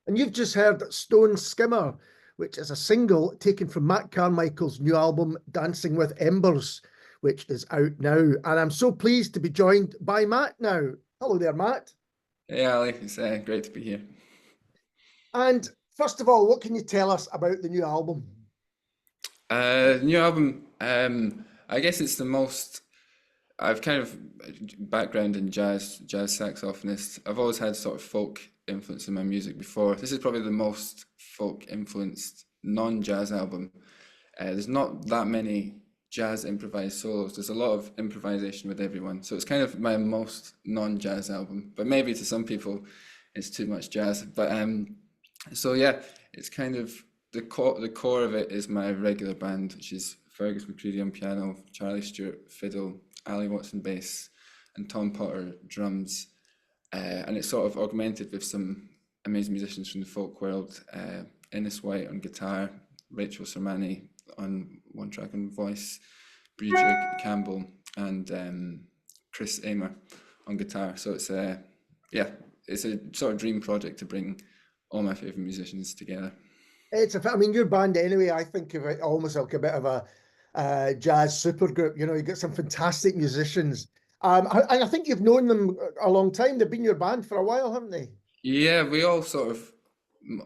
And you've just heard Stone Skimmer, which is a single taken from Matt Carmichael's new album, Dancing with Embers, which is out now. And I'm so pleased to be joined by Matt now. Hello there, Matt. Hey Ali, it's great to be here. And first of all, what can you tell us about the new album? New album, I guess it's the most, I've kind of background in jazz saxophonist. I've always had sort of folk influence in my music before. This is probably the most folk influenced non-jazz album. There's not that many jazz improvised solos. There's a lot of improvisation with everyone. So it's kind of my most non-jazz album. But maybe to some people it's too much jazz. But so yeah, it's kind of the core of it is my regular band, which is Fergus McCready on piano, Charlie Stewart fiddle, Ali Watson bass, and Tom Potter drums. And it's sort of augmented with some amazing musicians from the folk world. Innes White on guitar, Rachel Sermani on one track on voice, Bridget Campbell, and Chris Amer on guitar. So it's yeah, it's a sort of dream project to bring all my favorite musicians together. I mean, your band anyway, I think of it almost like a bit of a jazz supergroup. You know, you got some fantastic musicians. And I think you've known them a long time. They've been your band for a while, haven't they? Yeah, we all sort of,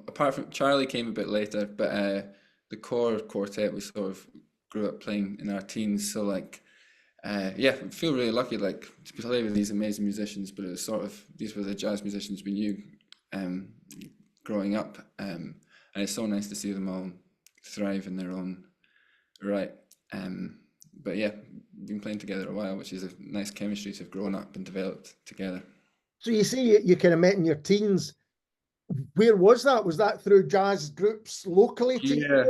apart from Charlie came a bit later, but the core quartet we sort of grew up playing in our teens. So like, yeah, I feel really lucky like to play with these amazing musicians. But it was sort of these were the jazz musicians we knew um, growing up, and it's so nice to see them all thrive in their own right. But yeah, been playing together a while, which is a nice chemistry to have grown up and developed together. So you see, you kind of met in your teens. Where was that? Was that through jazz groups locally to you? Yeah.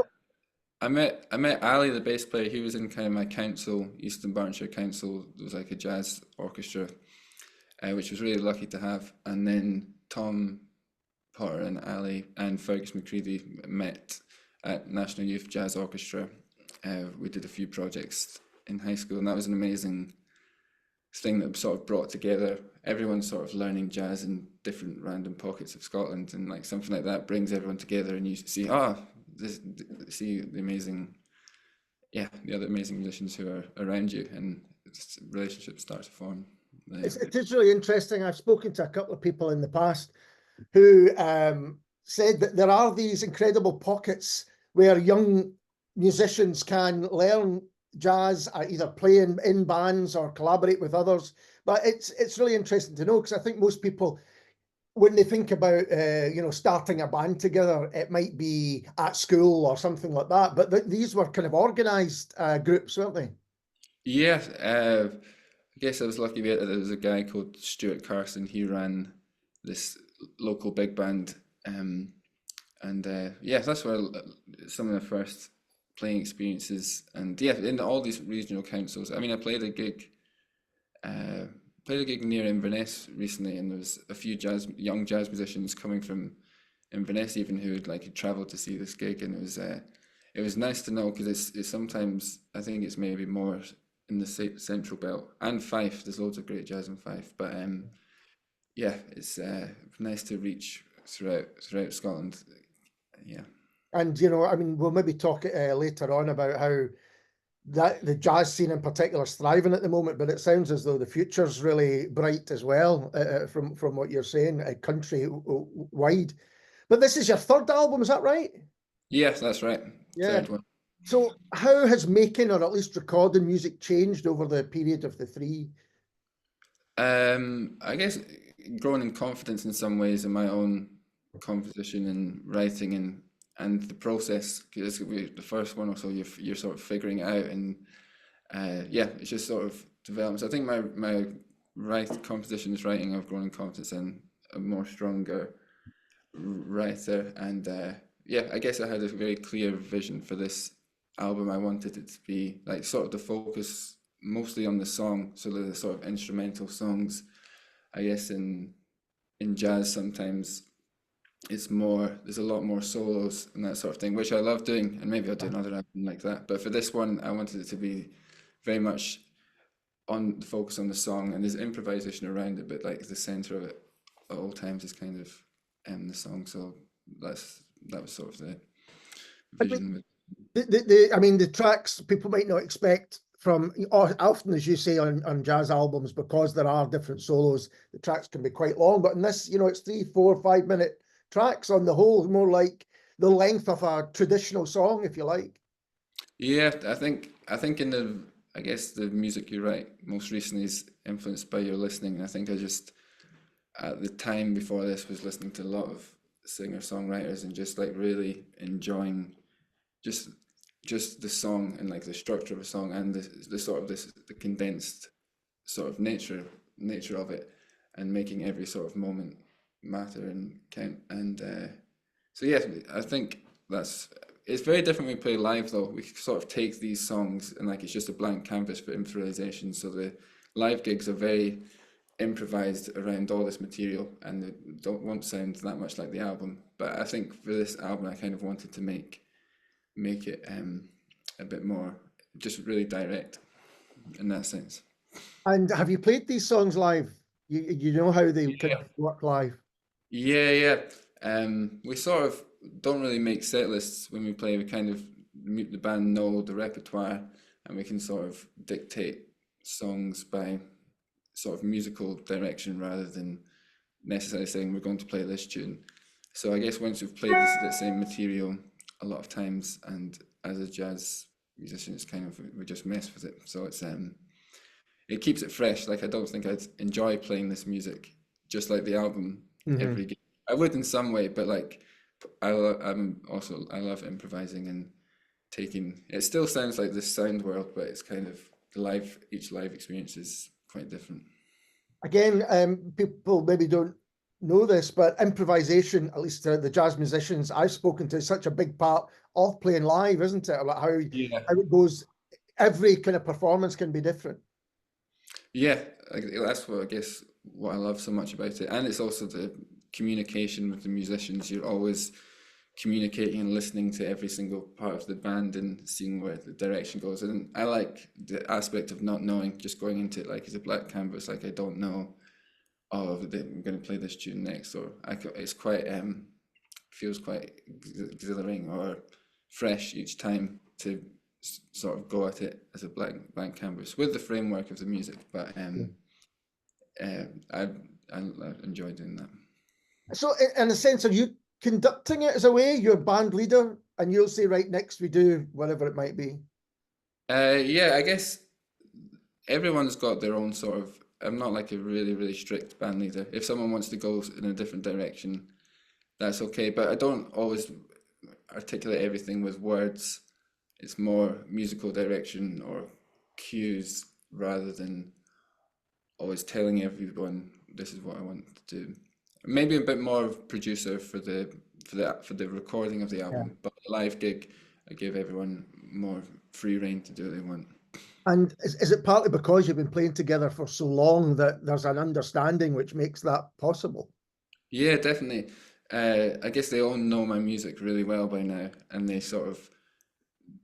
I met Ali, the bass player. He was in kind of my council, Eastern Barnshire Council. It was like a jazz orchestra, which was really lucky to have. And then Tom Potter and Ali and Fergus McCready met at National Youth Jazz Orchestra. We did a few projects in high school, and that was an amazing thing that sort of brought together everyone sort of learning jazz in different random pockets of Scotland, and like something like that brings everyone together, and you see, this, see the amazing, yeah, the other amazing musicians who are around you, and relationships start to form. It is really interesting. I've spoken to a couple of people in the past who said that there are these incredible pockets where young musicians can learn jazz, either play in bands or collaborate with others. But it's really interesting to know, because I think most people, when they think about starting a band together, it might be at school or something like that. But these were kind of organized groups, weren't they? Yeah, I guess I was lucky that there was a guy called Stuart Carson. He ran this local big band, and yeah, that's where some of the first playing experiences. And yeah, in all these regional councils. I mean, I played a gig near Inverness recently, and there was a few young jazz musicians coming from Inverness even who had traveled to see this gig, and it was nice to know, because it's sometimes I think it's maybe more in the Central Belt and Fife. There's loads of great jazz in Fife, but yeah, it's nice to reach throughout Scotland. Yeah. And I mean, we'll maybe talk later on about how that the jazz scene in particular is thriving at the moment, but it sounds as though the future's really bright as well, from what you're saying, country wide. But this is your third album, is that right? Yes, that's right. Yeah. Third one. So how has making, or at least recording music, changed over the period of the three? I guess growing in confidence in some ways in my own composition and writing, and the process, because the first one or so you're sort of figuring it out, and yeah, it's just sort of development. So I think my composition is writing, I've grown in confidence and a more stronger writer, and yeah, I guess I had a very clear vision for this album. I wanted it to be like sort of the focus mostly on the song, so the sort of instrumental songs. I guess in jazz sometimes there's a lot more solos and that sort of thing, which I love doing, and maybe I'll do another album like that. But for this one, I wanted it to be very much on the focus on the song, and there's improvisation around it, but like the center of it at all times is kind of the song. So that was sort of the I mean, vision. I mean, the tracks people might not expect from, often, as you say, on jazz albums, because there are different solos, the tracks can be quite long. But in this, it's 3, 4, 5 minute tracks on the whole, more like the length of a traditional song, if you like. Yeah, I think I guess the music you write most recently is influenced by your listening. And I think I just at the time before this was listening to a lot of singer-songwriters and just like really enjoying just just the song and like the structure of a song and the sort of the condensed sort of nature of it, and making every sort of moment matter and count. And so yeah, I think it's very different when we play live though. We sort of take these songs and like it's just a blank canvas for improvisation. So the live gigs are very improvised around all this material, and they won't sound that much like the album. But I think for this album, I kind of wanted to make it a bit more just really direct in that sense. And have you played these songs live? You know how they kind of work live? Yeah, yeah. We sort of don't really make set lists when we play. We kind of the band know the repertoire, and we can sort of dictate songs by sort of musical direction rather than necessarily saying we're going to play this tune. So I guess once we've played the same material a lot of times, and as a jazz musician, it's kind of we just mess with it. So it keeps it fresh. Like I don't think I'd enjoy playing this music just like the album every game. I would in some way, but like I love improvising and taking. It still sounds like this sound world, but it's kind of each live experience is quite different. Again, people maybe don't know this, but improvisation, at least the jazz musicians I've spoken to, is such a big part of playing live, isn't it? About how it goes. Every kind of performance can be different. Yeah, that's what I guess what I love so much about it, and it's also the communication with the musicians. You're always communicating and listening to every single part of the band and seeing where the direction goes. And I like the aspect of not knowing, just going into it like it's a black canvas. Like I don't know, oh, I'm going to play this tune next, or it's quite feels quite exhilarating or fresh each time to sort of go at it as a blank canvas with the framework of the music. But I enjoy doing that. So, in a sense, are you conducting it as a way? You're band leader, and you'll say, right, next we do whatever it might be. Yeah, I guess everyone's got their own sort of. I'm not like a really, really strict band leader. If someone wants to go in a different direction, that's okay. But I don't always articulate everything with words. It's more musical direction or cues rather than always telling everyone this is what I want to do. Maybe a bit more of producer for the recording of the album, but the live gig, I give everyone more free rein to do what they want. And is it partly because you've been playing together for so long that there's an understanding which makes that possible? Yeah, definitely. I guess they all know my music really well by now, and they sort of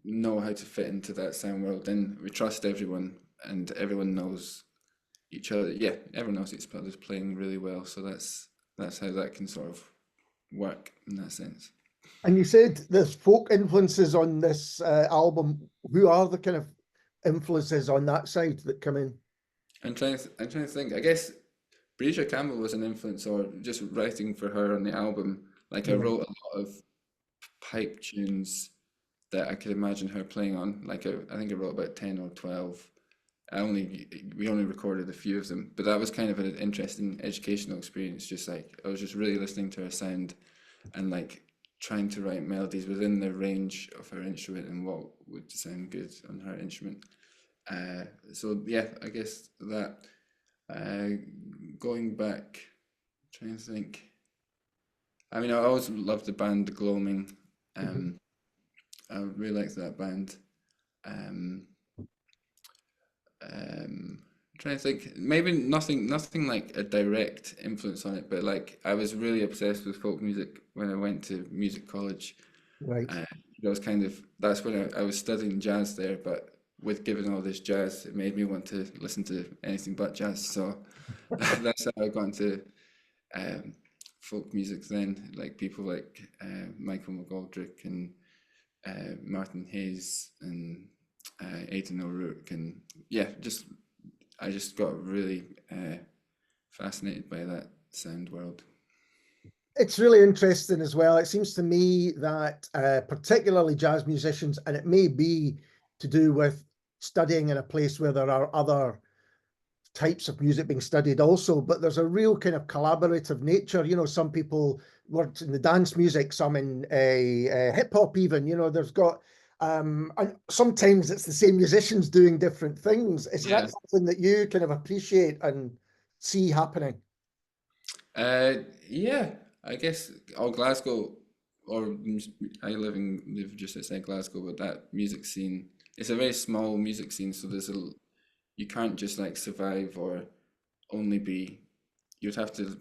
know how to fit into that sound world. And we trust everyone, and everyone knows each other. Yeah, everyone knows each other's playing really well. So that's how that can sort of work in that sense. And you said there's folk influences on this album. Who are the kind of influences on that side that come in? I'm trying to think. I guess Bridget Campbell was an influence, or just writing for her on the album. Like I wrote a lot of pipe tunes that I could imagine her playing on. Like I think I wrote about 10 or 12. We only recorded a few of them, but that was kind of an interesting educational experience. Just like I was just really listening to her sound and like trying to write melodies within the range of her instrument and what would sound good on her instrument. So yeah, I guess that. Going back, trying to think. I mean, I always loved the band The Gloaming. I really liked that band. Trying to think, maybe nothing like a direct influence on it, but like I was really obsessed with folk music when I went to music college. Right. It was kind of that's when I was studying jazz there, but with given all this jazz, it made me want to listen to anything but jazz. So that's how I got into folk music then, like people like Michael McGoldrick and Martin Hayes and Aidan O'Rourke, and yeah, I just got really fascinated by that sound world. It's really interesting as well. It seems to me that particularly jazz musicians, and it may be to do with studying in a place where there are other types of music being studied also, but there's a real kind of collaborative nature. You know, some people worked in the dance music, some in hip hop even, you know, there's got, and sometimes it's the same musicians doing different things. Is Yeah. that something that you kind of appreciate and see happening? Yeah, I guess all Glasgow, or I live just outside Glasgow, but that music scene, it's a very small music scene, so you can't just like survive or only be, you'd have to,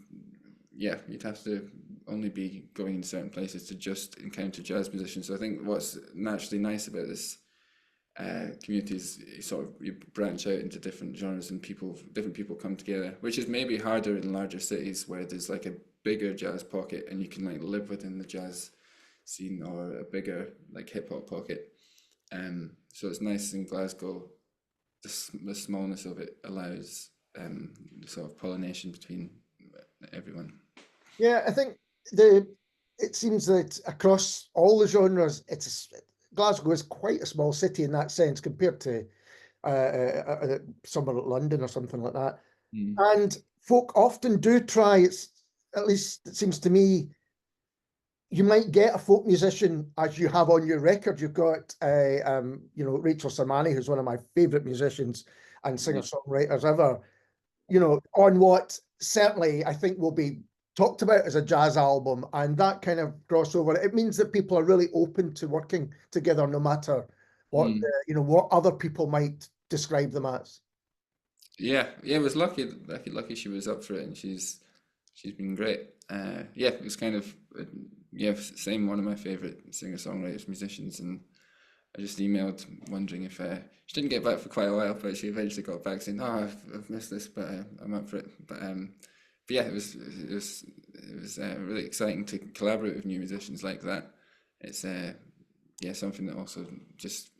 yeah, you'd have to only be going in certain places to just encounter jazz musicians. So I think what's naturally nice about this communities, you sort of you branch out into different genres and different people come together, which is maybe harder in larger cities where there's like a bigger jazz pocket and you can like live within the jazz scene, or a bigger like hip hop pocket. So it's nice in Glasgow. The smallness of it allows sort of pollination between everyone. Yeah, I think it seems that across all the genres, Glasgow is quite a small city in that sense compared to somewhere like London or something like that. Mm. And folk often do try, at least it seems to me, you might get a folk musician as you have on your record. You've got, you know, Rachel Sermani, who's one of my favorite musicians and singer-songwriters ever, you know, on what certainly I think will be talked about as a jazz album, and that kind of crossover. It means that people are really open to working together, no matter what Mm. you know, what other people might describe them as. Yeah, yeah, it was lucky she was up for it, and she's been great. Yeah, it was kind of yeah, same one of my favorite singer-songwriters, musicians, and I just emailed wondering if she didn't get back for quite a while, but she eventually got back saying, "Oh, I've missed this, but I'm up for it." But yeah, it was really exciting to collaborate with new musicians like that. It's yeah, something that also just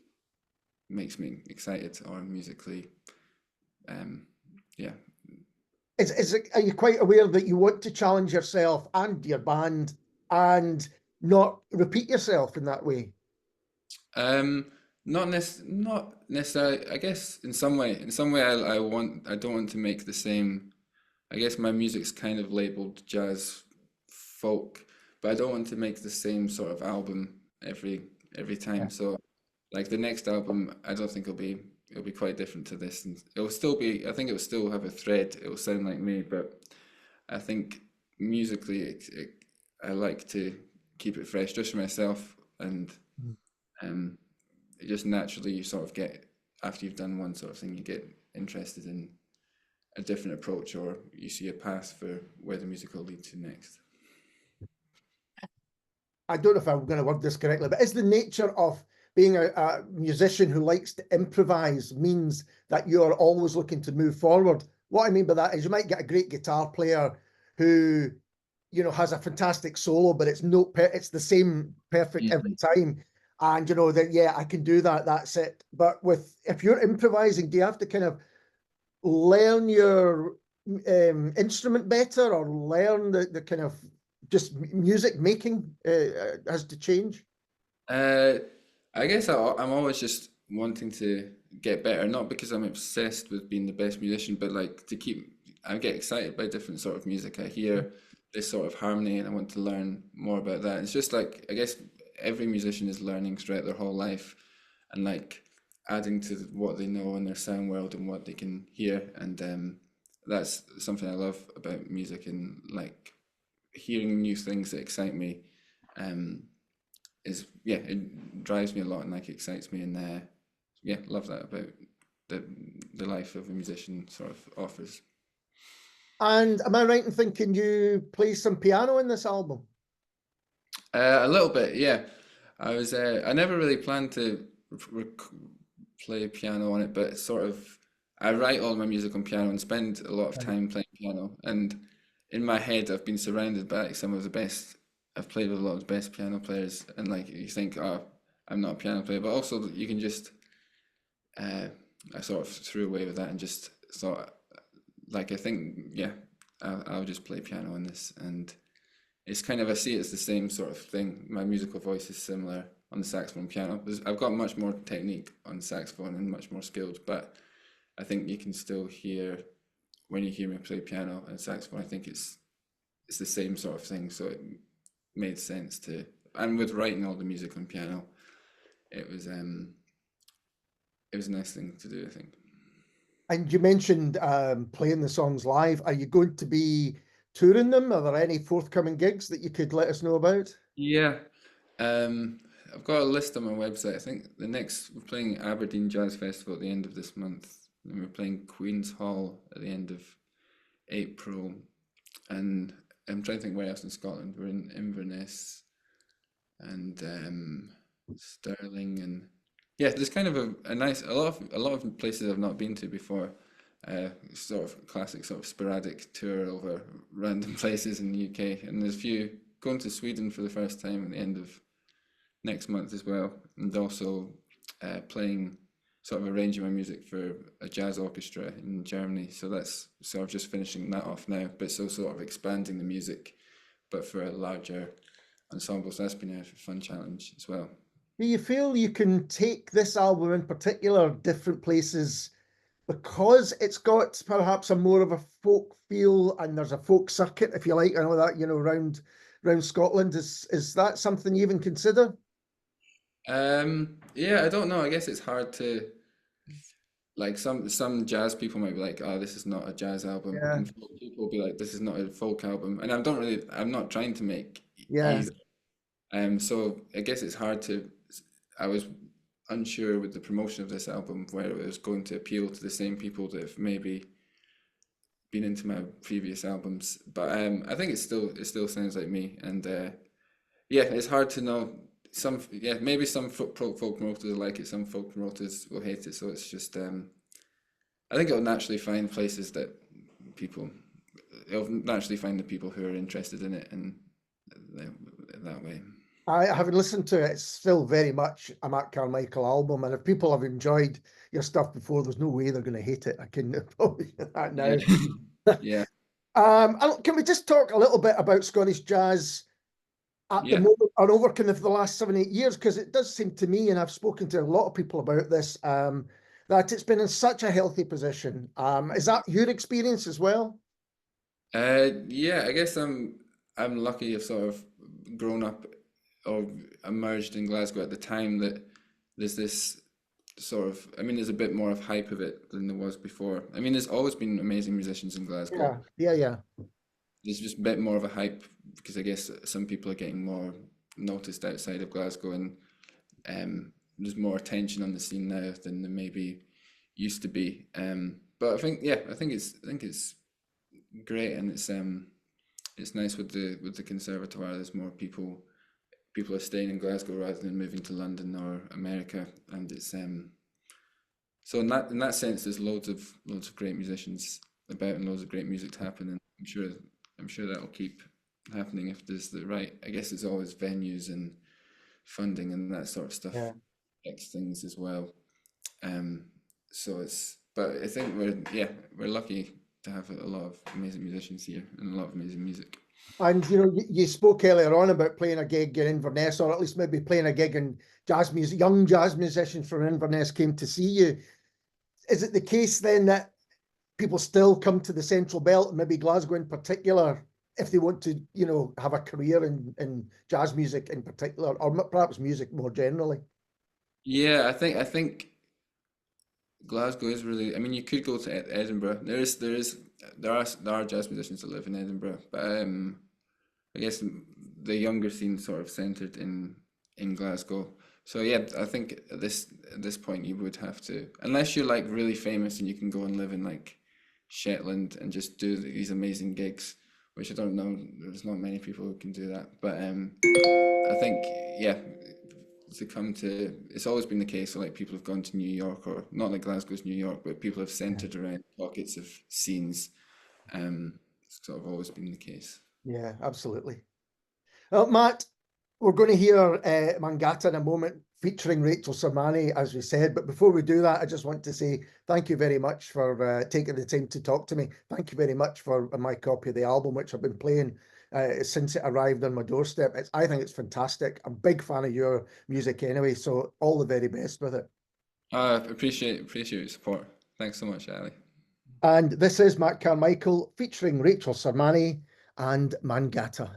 makes me excited, or musically, yeah. Are you quite aware that you want to challenge yourself and your band and not repeat yourself in that way? Um, not necessarily. I guess in some way, I don't want to make the same. I guess my music's kind of labeled jazz folk, but I don't want to make the same sort of album every time. So, like the next album, I don't think it'll be quite different to this, and it'll still be. I think it'll still have a thread. It'll sound like me, but I think musically, I like to keep it fresh, just for myself, and um, it just naturally you sort of get, after you've done one sort of thing, you get interested in a different approach, or you see a path for where the music will lead to next. I don't know if I'm going to word this correctly, but is the nature of being a musician who likes to improvise means that you're always looking to move forward? What I mean by that is you might get a great guitar player who, you know, has a fantastic solo, but it's the same perfect every time. And you know that, yeah, I can do that. That's it. But if you're improvising, do you have to kind of learn your instrument better, or learn the kind of just music making has to change? Uh, I guess I'm always just wanting to get better, not because I'm obsessed with being the best musician, but like to keep. I get excited by different sort of music. I hear this sort of harmony, and I want to learn more about that. It's just like, I guess every musician is learning throughout their whole life, and like adding to what they know in their sound world and what they can hear, and that's something I love about music, and like hearing new things that excite me. Um, is yeah, it drives me a lot and like excites me, and yeah, love that about the the life of a musician sort of offers. And am I right in thinking you play some piano in this album? A little bit, yeah. I never really planned to play piano on it, but sort of I write all my music on piano and spend a lot of time playing piano, and in my head I've been surrounded by like some of the best. I've played with a lot of the best piano players, and like you think, oh, I'm not a piano player, but also you can just I sort of threw away with that and just thought, like, I think, yeah, I'll just play piano on this. And it's kind of, I see it as the same sort of thing. My musical voice is similar on the saxophone and piano. I've got much more technique on the saxophone and much more skilled, but I think you can still hear, when you hear me play piano and saxophone, I think it's the same sort of thing. So it made sense to, and with writing all the music on piano, it was a nice thing to do, I think. And you mentioned playing the songs live. Are you going to be touring them? Are there any forthcoming gigs that you could let us know about? Yeah, I've got a list on my website. I think we're playing Aberdeen Jazz Festival at the end of this month, and we're playing Queen's Hall at the end of April, and I'm trying to think where else in Scotland. We're in Inverness and Stirling, and yeah, there's kind of a lot of places I've not been to before. Sort of classic, sort of sporadic tour over random places in the UK, and there's a few going to Sweden for the first time at the end of next month as well, and also playing sort of arranging my music for a jazz orchestra in Germany. So that's sort of just finishing that off now, but so sort of expanding the music, but for a larger ensemble. So that's been a fun challenge as well. Do you feel you can take this album in particular different places because it's got perhaps a more of a folk feel and there's a folk circuit, if you like, I know that, around Scotland. Is that something you even consider? Yeah, I don't know. I guess it's hard to, like, some jazz people might be like, oh, this is not a jazz album, Yeah, and folk people will be like, this is not a folk album, and I'm not trying to make yeah, either. So I guess it's hard to. I was unsure with the promotion of this album where it was going to appeal to the same people that have maybe been into my previous albums, but I think it still sounds like me, and yeah, it's hard to know. Maybe some folk promoters will like it, some folk promoters will hate it. So it's just I think it'll naturally find places that people it'll naturally find the people who are interested in it, and that way. I haven't listened to it. It's still very much a Matt Carmichael album, and if people have enjoyed your stuff before, there's no way they're going to hate it. I can probably that Yeah, now. yeah, Can we just talk a little bit about Scottish jazz at the yeah. moment and over kind of the last 7, 8 years? Because it does seem to me, and I've spoken to a lot of people about this, that it's been in such a healthy position. Is that your experience as well? Yeah. I guess I'm lucky. I've sort of grown up or emerged in Glasgow at the time that there's this sort of, I mean, there's a bit more of hype of it than there was before. I mean, there's always been amazing musicians in Glasgow. Yeah, yeah, yeah. There's just a bit more of a hype because I guess some people are getting more noticed outside of Glasgow, and there's more attention on the scene now than there maybe used to be. But I think, yeah, I think it's great, and it's nice with the conservatoire. There's more people are staying in Glasgow rather than moving to London or America, and it's so in that sense, there's loads of great musicians about and loads of great music to happen, and I'm sure that'll keep happening if there's the right. I guess it's always venues and funding and that sort of stuff Yeah. affects things as well. So but I think we're lucky to have a lot of amazing musicians here and a lot of amazing music. And you spoke earlier on about playing a gig in Inverness, or at least maybe playing a gig in jazz music. Young jazz musicians from Inverness came to see you. Is it the case then that people still come to the Central Belt, and maybe Glasgow in particular, if they want to, have a career in jazz music in particular, or perhaps music more generally? Yeah, I think Glasgow is really. I mean, you could go to Edinburgh. There are jazz musicians that live in Edinburgh, but I guess the younger scene sort of centered in Glasgow. So yeah, I think at this point you would have to, unless you're like really famous and you can go and live in like Shetland and just do these amazing gigs, which I don't know. There's not many people who can do that, but I think yeah, it's always been the case. So like people have gone to New York, or not like Glasgow's New York, but people have centered around pockets of scenes. sort of always been the case. Yeah, absolutely. Well, Matt, we're going to hear Mangata in a moment, featuring Rachel Sermani, as we said. But before we do that, I just want to say thank you very much for taking the time to talk to me. Thank you very much for my copy of the album, which I've been playing since it arrived on my doorstep. I think it's fantastic. I'm a big fan of your music anyway, so all the very best with it. I appreciate your support. Thanks so much, Ali. And this is Matt Carmichael featuring Rachel Sermani and Mangata.